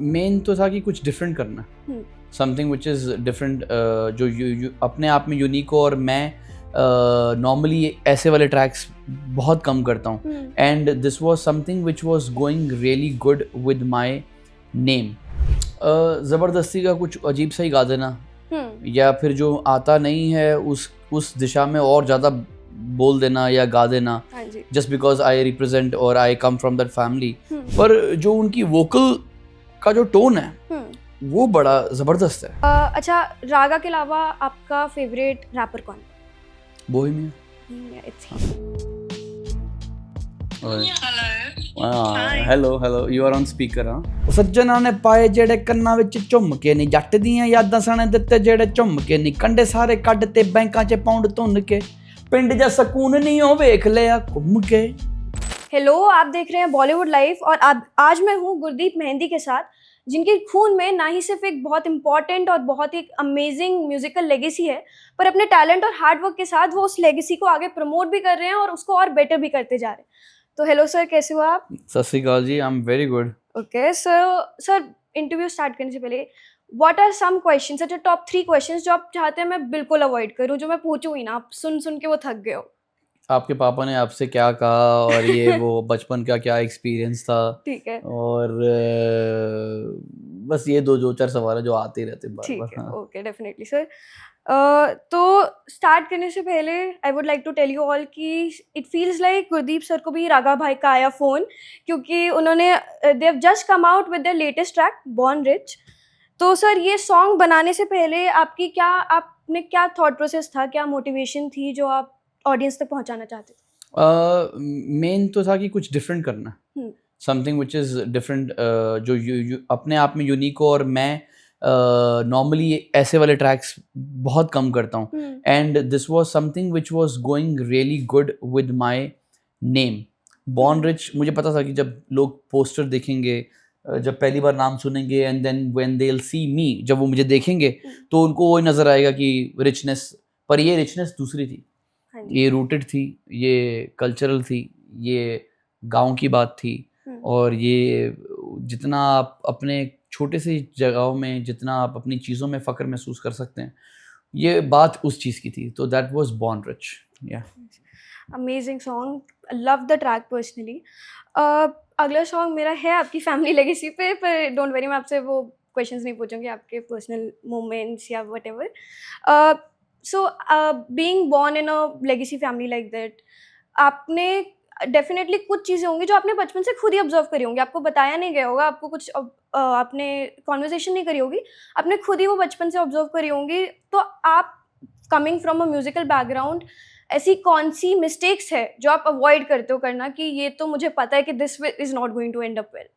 Main तो था कि कुछ डिफरेंट करना, समथिंग विच इज़ डिफरेंट, जो यू अपने आप में यूनिक हो। और मैं नॉर्मली ऐसे वाले ट्रैक्स बहुत कम करता हूँ, and this was something which was going really good with my name. ज़बरदस्ती का कुछ अजीब सा ही गा देना, या फिर जो आता नहीं है उस दिशा में और ज़्यादा बोल देना या गा देना, जस्ट बिकॉज आई रिप्रेजेंट और आई कम फ्रॉम दैट फैमिली। पर जो उनकी वोकल का जो टोन है वो बड़ा ज़बरदस्त है। अच्छा, रागा के अलावा आपका फेवरेट रैपर कौन है? Bohemia. Hi. Hello, you are on speaker. हाँ, सज्जना ने पाए जेड़े कन्ना विच झुम के नी, जट दियां यादां सने दित्ते जेड़े झुम के नी, कंडे सारे कड्ड ते बैंकां च पाउंड धुन के, पिंड जा सकून नहीं हो वेख लिया घूम के। हेलो, आप देख रहे हैं बॉलीवुड लाइव और आज मैं हूँ गुरदीप मेहंदी के साथ, जिनके खून में ना ही सिर्फ एक बहुत इंपॉर्टेंट और बहुत ही अमेजिंग म्यूजिकल लेगेसी है, पर अपने टैलेंट और हार्डवर्क के साथ वो उस लेगेसी को आगे प्रमोट भी कर रहे हैं और उसको और बेटर भी करते जा रहे हैं। तो हेलो सर, कैसे हो आप? सत श्री अकाल जी, I am very good. Okay sir, interview start करने से पहले व्हाट आर सम क्वेश्चंस, अच्छा टॉप 3 क्वेश्चंस जो आप चाहते हैं मैं बिल्कुल अवॉइड करूं, जो मैं पूछूं ही ना, आप सुन के वो थक गए हो? आपके पापा ने आपसे क्या कहा, और ये वो बचपन का क्या एक्सपीरियंस था, ठीक है, और बस ये दो चार सवाल है जो आते ही रहते बार ठीक बार। है, हाँ। Okay, definitely sir. तो स्टार्ट करने से पहले I would like to tell you all कि it feels like Gurdeep sir को भी रागा भाई का आया फ़ोन, क्योंकि उन्होंने they have just come out with their latest track born rich. तो सर, ये सॉन्ग बनाने से पहले आपने क्या थॉट प्रोसेस था, क्या मोटिवेशन थी जो आप ऑडियंस तक पहुंचाना चाहते थे? मेन तो था कि कुछ डिफरेंट करना, समथिंग विच इज़ डिफरेंट, जो यू अपने आप में यूनिक हो। और मैं नॉर्मली ऐसे वाले ट्रैक्स बहुत कम करता हूँ, and this was something which was going really good with my name. Born rich, मुझे पता था कि जब लोग पोस्टर देखेंगे, जब पहली बार नाम सुनेंगे, and then when they will see me, जब वो मुझे देखेंगे तो उनको वही नज़र आएगा कि रिचनेस। पर ये रिचनेस दूसरी थी, ये रूटेड थी, ये कल्चरल थी, ये गांव की बात थी। और ये जितना आप अपने छोटे से जगहों में, जितना आप अपनी चीज़ों में फ़ख्र महसूस कर सकते हैं, ये बात उस चीज़ की थी। तो दैट वाज बॉर्न रिच। या amazing song, love the track personally. अगला सॉन्ग मेरा है आपकी फैमिली लेगेसी पे, पर डोंट वरी, मैं आपसे वो क्वेश्चंस नहीं पूछूंगी, आपके पर्सनल मोमेंट्स या whatever. So being born in a legacy family like that, आपने डेफिनेटली कुछ चीज़ें होंगी जो आपने बचपन से खुद ही ऑब्जर्व करी होंगी, आपको बताया नहीं गया होगा, आपको कुछ आपने कॉन्वर्सेशन नहीं करी होगी, आपने खुद ही वो बचपन से ऑब्जर्व करी होंगी। तो आप coming from a musical background, ऐसी कौन सी मिस्टेक्स है जो आप अवॉइड करते हो करना, कि ये तो मुझे पता है कि this is not going to end up well?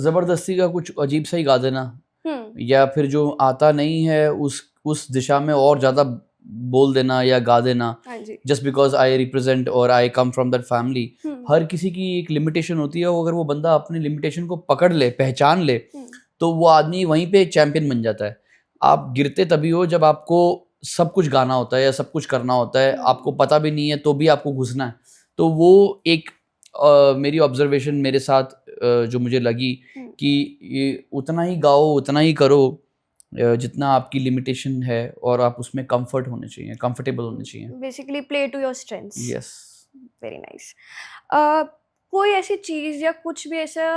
ज़बरदस्ती का कुछ अजीब सा ही गा देना, या फिर जो आता नहीं है उस दिशा में और ज़्यादा बोल देना या गा देना, जस्ट बिकॉज आई रिप्रेजेंट और आई कम फ्रॉम दैट फैमिली। हर किसी की एक लिमिटेशन होती है, अगर वो बंदा अपनी लिमिटेशन को पकड़ ले, पहचान ले, तो वो आदमी वहीं पे चैंपियन बन जाता है। आप गिरते तभी हो जब आपको सब कुछ गाना होता है या सब कुछ करना होता है, आपको पता भी नहीं है तो भी आपको घुसना है। तो वो एक मेरी ऑब्जर्वेशन मेरे साथ जो मुझे लगी कि ये उतना ही गाओ, उतना ही करो जितना आपकी लिमिटेशन है, और आप उसमें कंफर्टेबल होने चाहिए। Basically play to your strengths. Yes. Very nice. कोई ऐसी चीज़ या कुछ भी ऐसा,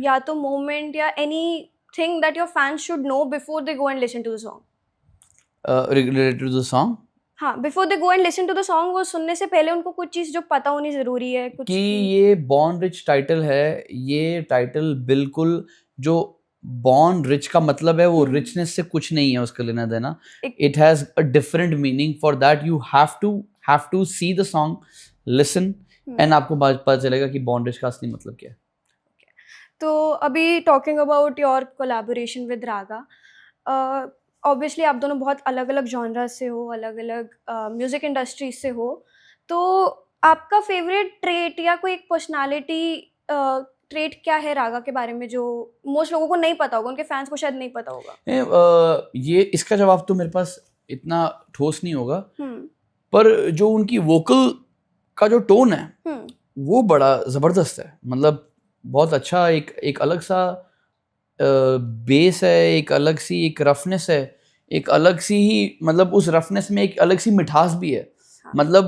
या तो मोमेंट या anything that your fans should know before they go and listen to the song? Related to the song, हाँ, before they go and listen to the song, वो सुनने से पहले उनको कुछ चीज़ जो पता होनी ज़रूरी है, कुछ कि ये बॉर्न रिच टाइटल है, ये टाइटल बिल्कुल, जो बॉर्न रिच का मतलब है वो रिचनेस से कुछ नहीं है उसका लेना देना। It has a different meaning. For that you have to see the song, listen, and आपको पता चलेगा कि बॉर्न रिच का असली मतलब क्या है। तो अभी talking about your collaboration with Raga, obviously आप दोनों बहुत अलग अलग जॉनरा से हो, अलग अलग म्यूज़िक इंडस्ट्री से हो, तो आपका फेवरेट ट्रेट या कोई एक पर्सनालिटी ट्रेट क्या है रागा के बारे में जो मोस्ट लोगों को नहीं पता होगा, उनके फैंस को शायद नहीं पता होगा? ये इसका जवाब तो मेरे पास इतना ठोस नहीं होगा, पर जो उनकी वोकल का जो टोन है वो बड़ा ज़बरदस्त है। मतलब बहुत अच्छा, एक अलग सा बेस है, एक अलग सी एक रफनेस है, एक अलग सी ही मतलब उस रफनेस में एक अलग सी मिठास भी है। हाँ। मतलब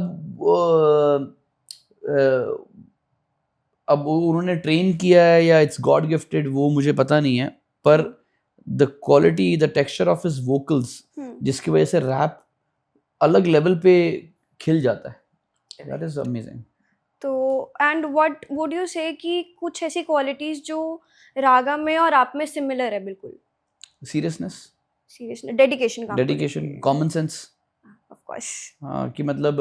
अब वो उन्होंने ट्रेन किया है या इट्स गॉड गिफ्टेड वो मुझे पता नहीं है, पर the quality the texture of his vocals जिसकी वजह से रैप अलग लेवल पे खिल जाता है। That is amazing. तो एंड व्हाट वुड यू से कि कुछ ऐसी क्वालिटीज जो रागा में और आप में सिमिलर है बिल्कुल? सीरियसनेस, सीरियसली डेडिकेशन काम को डेडिकेशन, लेके। Common sense. Of course. हाँ कि मतलब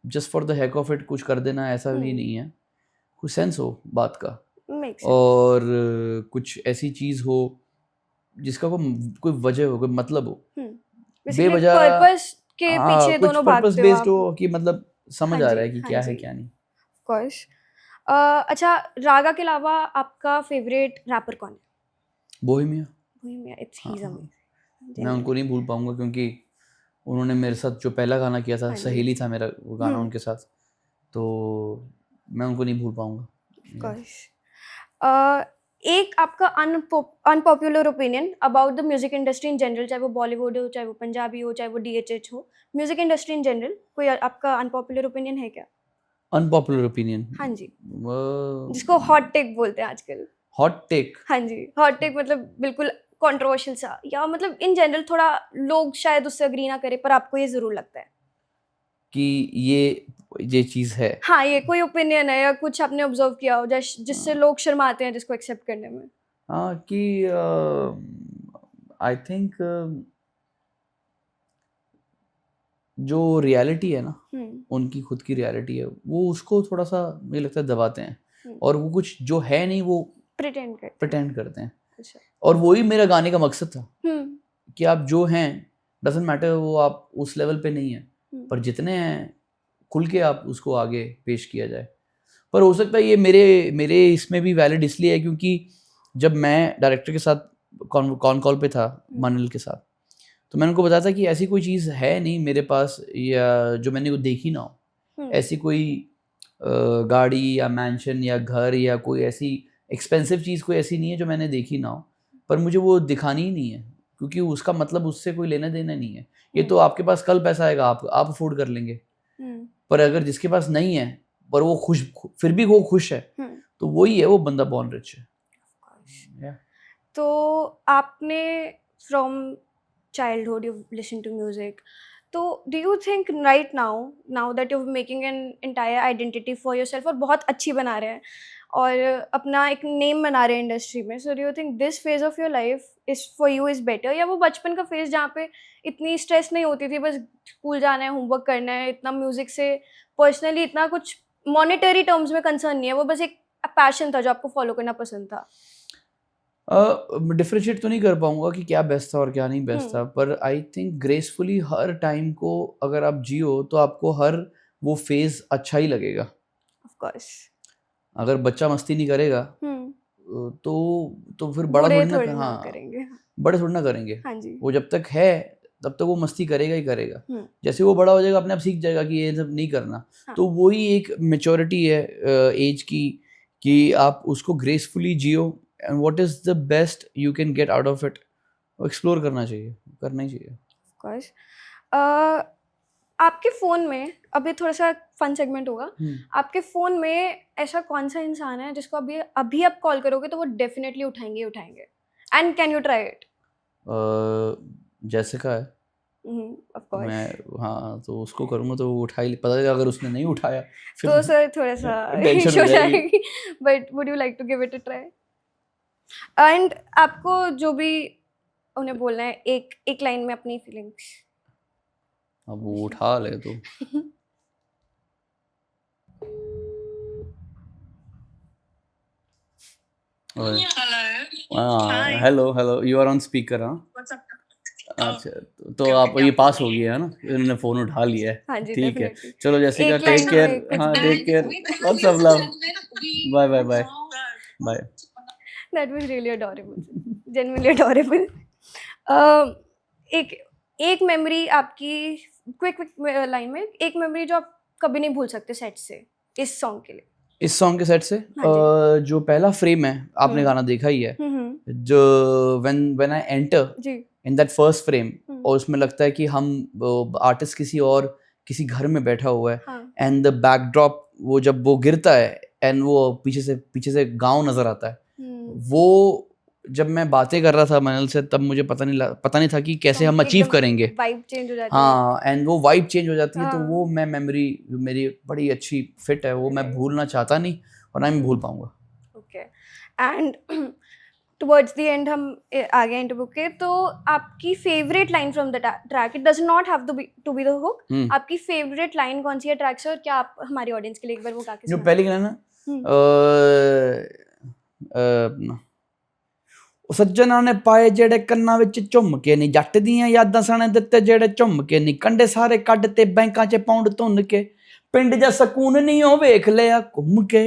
just for the hack of it कुछ कर देना ऐसा भी नहीं है, कुछ सेंस हो बात का, मेक सेंस। और कुछ ऐसी चीज हो जिसका कोई वजह हो, कोई मतलब हो, बेसिकली बेवजह। पर्पस के हाँ पीछे कुछ दोनों पर्पस भागते हो बेस्ड आप। हो कि मतलब समझ हाँ आ जी, रहा है कि हाँ क्या है जी। क्या नहीं। Of course. अच्छा, रागा के अलावा आपका फेवरेट रैपर कौन है? बोहेमिया। बोहेमिया, इट्स हाँ ही इज हाँ, अमेजिंग। मैं उनको नहीं भूल पाऊंगा क्योंकि उन्होंने मेरे साथ जो पहला गाना किया था, हाँ जी। सहेली था मेरा वो गाना उनके साथ, तो मैं उनको नहीं भूल पाऊंगा। Of course. एक आपका unpopular opinion about the music industry in general, चाहे वो बॉलीवुड हो, चाहे वो पंजाबी हो, चाहे वो डीएचएच हो, म्यूजिक इंडस्ट्री इन जनरल, कोई आपका अनपॉपुलर ओपिनियन है क्या? अनपॉपुलर ओपिनियन, हाँ जी, जिसको हॉट टेक बोलते हैं आजकल। हॉट टेक हाँ जी, हॉट टेक मतलब बिल्कुल कंट्रोवर्शियल सा, या मतलब इन जनरल थोड़ा लोग शायद उससे अग्री ना करें पर आपको ये ज़रूर लगता है। कि ये चीज़ है। हाँ, ये कोई ओपिनियन है या कुछ आपने ऑब्जर्व किया हो जिससे लोग शर्माते हैं जिसको एक्सेप्ट करने में? हाँ कि आई थिंक जो रियलिटी है ना, उनकी खुद की रियलिटी है, वो उसको थोड़ा सा मुझे लगता है दबाते हैं, और वो कुछ जो है नहीं वो प्रिटेंड करते हैं। अच्छा। और वही मेरा गाने का मकसद था कि आप जो हैं डजेंट मैटर, वो आप उस लेवल पे नहीं है, पर जितने हैं खुल के आप उसको आगे पेश किया जाए। पर हो सकता है ये मेरे इसमें भी वैलिड इसलिए है क्योंकि जब मैं डायरेक्टर के साथ कॉन कॉल पे था, मनल के साथ, तो मैंने उनको बताया था कि ऐसी कोई चीज़ है नहीं मेरे पास या जो मैंने को देखी ना हो, ऐसी कोई गाड़ी या मैंशन या घर या कोई ऐसी एक्सपेंसिव चीज़ कोई ऐसी नहीं है जो मैंने देखी ना हो, पर मुझे वो दिखानी ही नहीं है क्योंकि उसका मतलब उससे कोई लेना देना नहीं है। ये तो आपके पास कल पैसा आएगा, आप अफोर्ड कर लेंगे, पर अगर जिसके पास नहीं है पर वो खुश, फिर भी वो खुश है, तो वही है वो बंदा बॉर्न रिच है। तो आपने from childhood you've listened to music, तो do you think right now that you're making an entire identity for yourself और बहुत अच्छी बना रहे हैं और अपना एक नेम बना रहे हैं इंडस्ट्री में, so do you think this phase of your life is for you is better, या वो बचपन का फेज जहाँ पे इतनी स्ट्रेस नहीं होती थी, बस स्कूल जाना है, होमवर्क करना है, इतना म्यूजिक से पर्सनली इतना कुछ मॉनेटरी टर्म्स में कंसर्न नहीं है, वो बस एक पैशन था जो आपको फॉलो करना पसंद था? डिफरेंशिएट तो नहीं कर पाऊंगा कि क्या बेस्ट था और क्या नहीं बेस्ट था, पर I think gracefully her time को अगर आप जियो तो आपको हर वो फेज अच्छा ही लगेगा। Of course. अगर बच्चा मस्ती नहीं करेगा तो फिर बड़ा थोड़ी ना, हाँ करेंगे। बड़े थोड़ी ना करेंगे। हाँ जी। वो जब तक है तब तक वो मस्ती करेगा ही करेगा, जैसे वो बड़ा हो जाएगा अपने आप सीख जाएगा कि ये सब नहीं करना। हाँ। तो वही एक मेच्योरिटी है एज की कि आप उसको gracefully Jio, and what is the best you can get out of it, explore करना चाहिए, करना ही चाहिए। Of course. आपके फ़ोन में अभी थोड़ा सा फन सेगमेंट होगा, आपके फ़ोन में ऐसा कौन सा इंसान है जिसको अभी आप कॉल करोगे तो वो डेफिनेटली उठाएंगे उठाएंगे, and can you try it? Jessica है। Of course. मैं हाँ तो उसको करूँगा तो वो उठा ही, पता चला अगर उसने नहीं उठाया फिर तो सर थोड़ा सा टेंशन इशू हो हो जाएगी। जाएगी, but would you like to give it a try? And आपको जो भी उन्हें बोलना है, एक एक लाइन में अपनी फीलिंग्स। अब वो उठा ले तो hello you are on speaker. हाँ अच्छा, तो आप ये पास हो गया है ना, इन्होंने फोन उठा लिया है। हाँ जी, ठीक है, definitely. चलो जैसिका, एक टेक line केयर। में कुछ हाँ बोल। Take care, lots of love, bye bye bye bye. That was really adorable, genuinely adorable. एक एक मेमोरी आपकी, क्विक लाइन में एक मेमोरी जो आप कभी नहीं भूल सकते सेट से, इस सॉन्ग के लिए। इस सॉन्ग के सेट से हाँ जो पहला फ्रेम है आपने गाना देखा ही है, जो व्हेन आई एंटर जी इन दैट फर्स्ट फ्रेम, और उसमें लगता है कि हम आर्टिस्ट किसी घर में बैठा हुआ है, हाँ एंड द बैकड्रॉप वो जब वो गिरता है एंड वो पीछे से गांव नजर आता है, वो जब मैं बातें कर रहा था मनल से तब मुझे पता नहीं था कि कैसे हम अचीव करेंगे। वाइब चेंज हो जाती है। हाँ, एंड वो वाइब चेंज हो जाती है, तो हाँ। वो मैं मेमोरी मेरी बड़ी अच्छी फिट है, वो मैं भूलना चाहता नहीं और ना मैं भूल पाऊंगा। Okay, and towards the end हम आगे इंटरव्यू के, तो आपकी favourite line from the track, it does not have to be the hook, आपकी फेवरेट लाइन कौन सी है ट्रैक से, और क्या आप हमारी ऑडियंस के लिए एक बार वो गा के जो सुना? पहली गाना अपना ਉਹ ਸੱਜਣਾ ਨੇ ਪਾਏ ਜਿਹੜੇ ਕੰਨਾਂ ਵਿੱਚ ਝੁੰਮ ਕੇ ਨਹੀਂ, ਜੱਟ ਦੀਆਂ ਯਾਦਾਂ ਸਣੇ ਦਿੱਤੇ ਜਿਹੜੇ ਝੁੰਮ ਕੇ ਨਹੀਂ, ਕੰਡੇ ਸਾਰੇ ਕੱਢ ਤੇ ਬੈਂਕਾਂ 'ਚ ਪਾਉਂਡ ਧੁੰਨ ਕੇ, ਪਿੰਡ ਜਾ ਸਕੂਨ नहीं हो वेख लिया घूम के।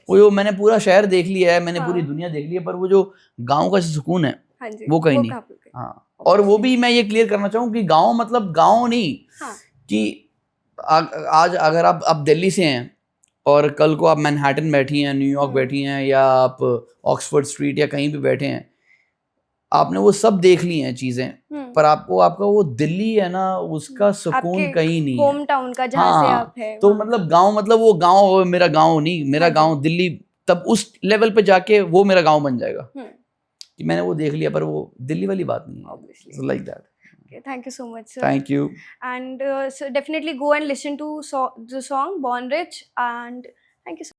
वो मैंने पूरा शहर देख लिया है, मैंने पूरी दुनिया देख ली है, पर वो जो गाँव का सुकून है वो कहीं नहीं। हाँ, और वो भी मैं ये क्लियर करना चाहूँ कि गाँव मतलब गाँव नहीं, कि आज अगर आप दिल्ली से हैं और कल को आप मैनहट्टन बैठी हैं, न्यूयॉर्क बैठी हैं, या आप ऑक्सफोर्ड स्ट्रीट या कहीं भी बैठे हैं, आपने वो सब देख ली हैं चीजें, पर आपका वो दिल्ली है ना, उसका सुकून कहीं नहीं है, होम टाउन का जहाँ से आप है। तो मतलब गांव, मतलब वो गांव मेरा गांव नहीं, मेरा गांव दिल्ली, तब उस लेवल पे जाके वो मेरा गांव बन जाएगा कि मैंने वो देख लिया, पर वो दिल्ली वाली बात नहीं है, like that. Okay, thank you so much, sir. Thank you. And so definitely go and listen to the song Born Rich, and thank you so